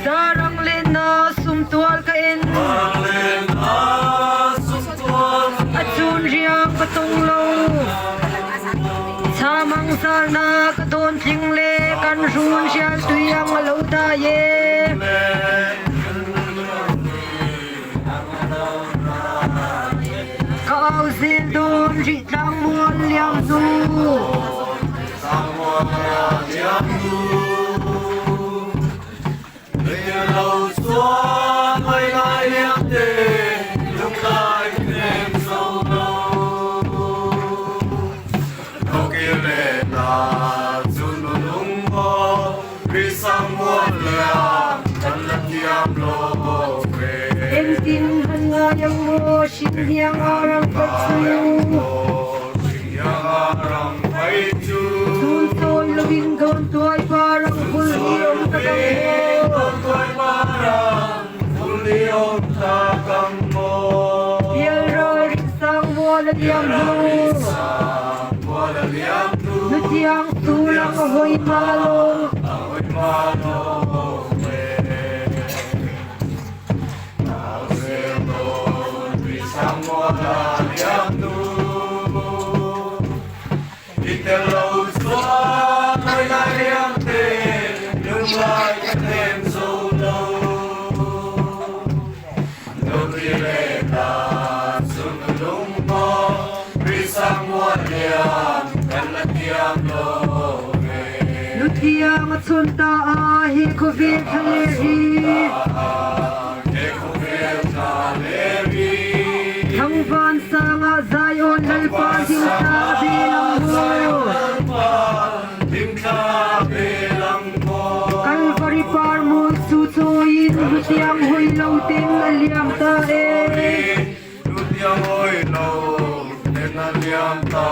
Darang lena sumtual kain at sun riyang katong lâu Samang sana katon ting le kan sun siya tuyang lâu ta ye Cao xin đôn dị trang muôn liang du lâu xóa mấy lại liếc tê lúc lại thêm sâu lâu đâu kia lệ là chun lung ho vì sang muôn lea thân lập kiam lô về em tin hân nga yang mo xin hiang arang phật su Sun tôi loving con tôi parang buliong tagang mo Piero risang wala liang du Nutiang tulang ahoy malo Risang wala liang du Itelo xóa nơi lại liang tê lưng lại thêm sâu lâu đâu kia lệ là xuân lung mơ vì sang muôn liang cần là tiang lô về Nutiang at sun ta ahi ko vi kaleri để không biết ta lê vi Thang van sang a zayon lalpa hin ta bilang mo Tim ta bilang mo Calvary par mo susuin Nutiang huy lâu tin aliam ta e Nút yang ôi lâu nên là liam ta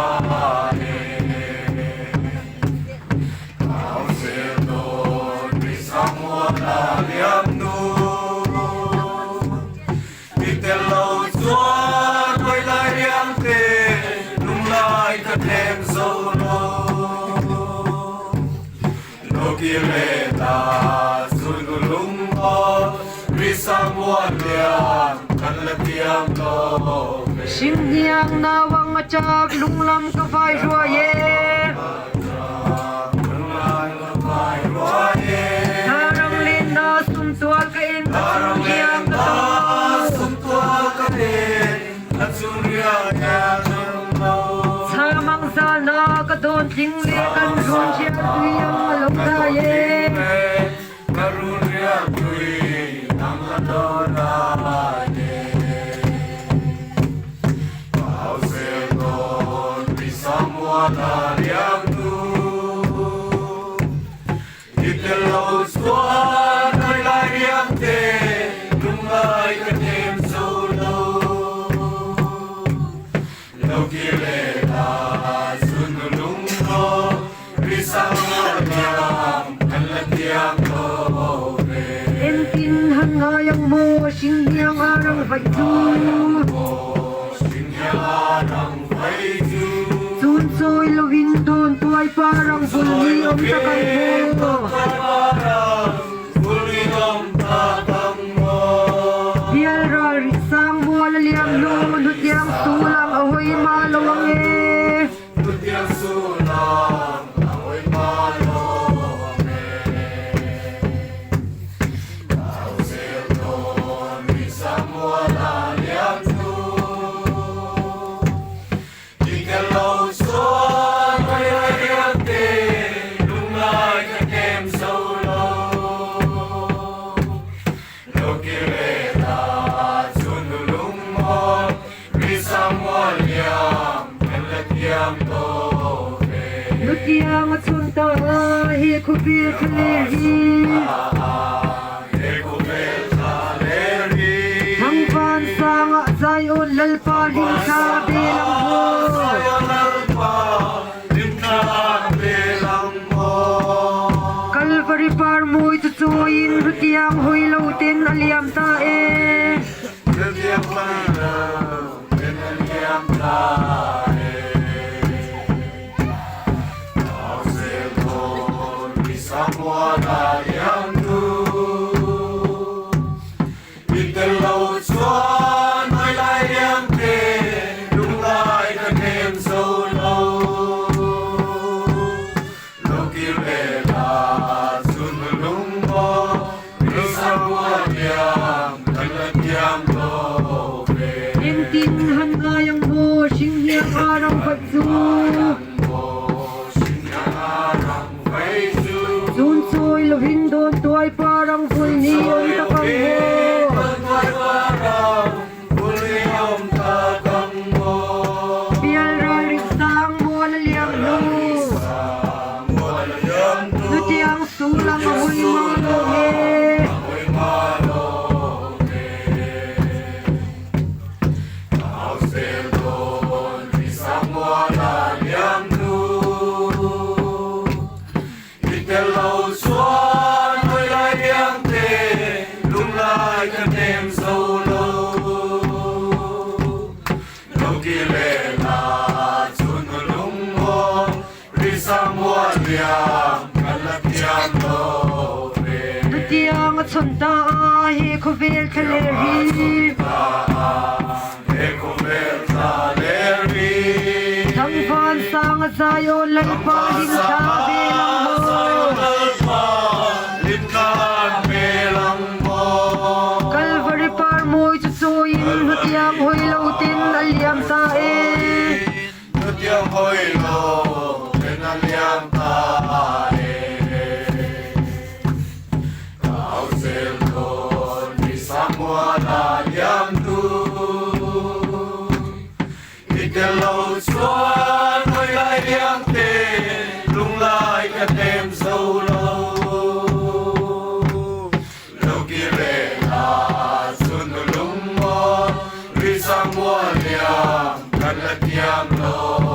Áo xe đồn vì sao mua là liam nu Vì tên lâu xóa đôi lại liam tê Nung lại thật thêm dâu lâu Lô kia lệ ta xuân của lung ho vì sao mua liam cần là tiang lô về Sim niang nawang achap lunglam ka vai rua ye Harang lena sum tual ka in sum niang Samang sana ka don ting le kan run siya tuyang alok ta ye Lâu xóa nơi lại liang tê lung lại cần thêm sâu lâu lâu kia lệ là xuân lung ho vì sao nhang cần là tiang lô về Em tin hân nga yang mo sing niang arang vai xin nhà rằng phải du Sun soy lovin don tuay parang bulhi om takang mo Piera risang mo laliang lo Nutiang tulang ahoy malawang e Nutiang sulang ako'y malawang Tao sildon isang wala liang tu Ikalaw suwan ay liang te Lumay ka kem solo Lokireta sunulong mo Risang walyang Kalatiang to Nutiang at sunta ahi kupil kaleri Hang van sanga zayon lalpaling sa bilang mo Calvary par mo'y tutuin Nutiang huy lautin aliam ta e Samuel yang tu Sun soy lo hindon tuay parang pulniyon takang mo. Bial rorik sang mo laliang lu. Nutiang sulang amoy maluhe. Nutiang at sonda he kovel kaleri. Sang fan sang at sayo lalpaling sabi lang mo. Calvary par mo'y susuyin. Nutiang hoy lautin alyam tae. Nutiang hoy lautin alyam tae. Kau selton di Samoa alyam tu. Ikaw suan hoy alyam te. Lung lai ka tem solo. Samuel yang kan latihan lo.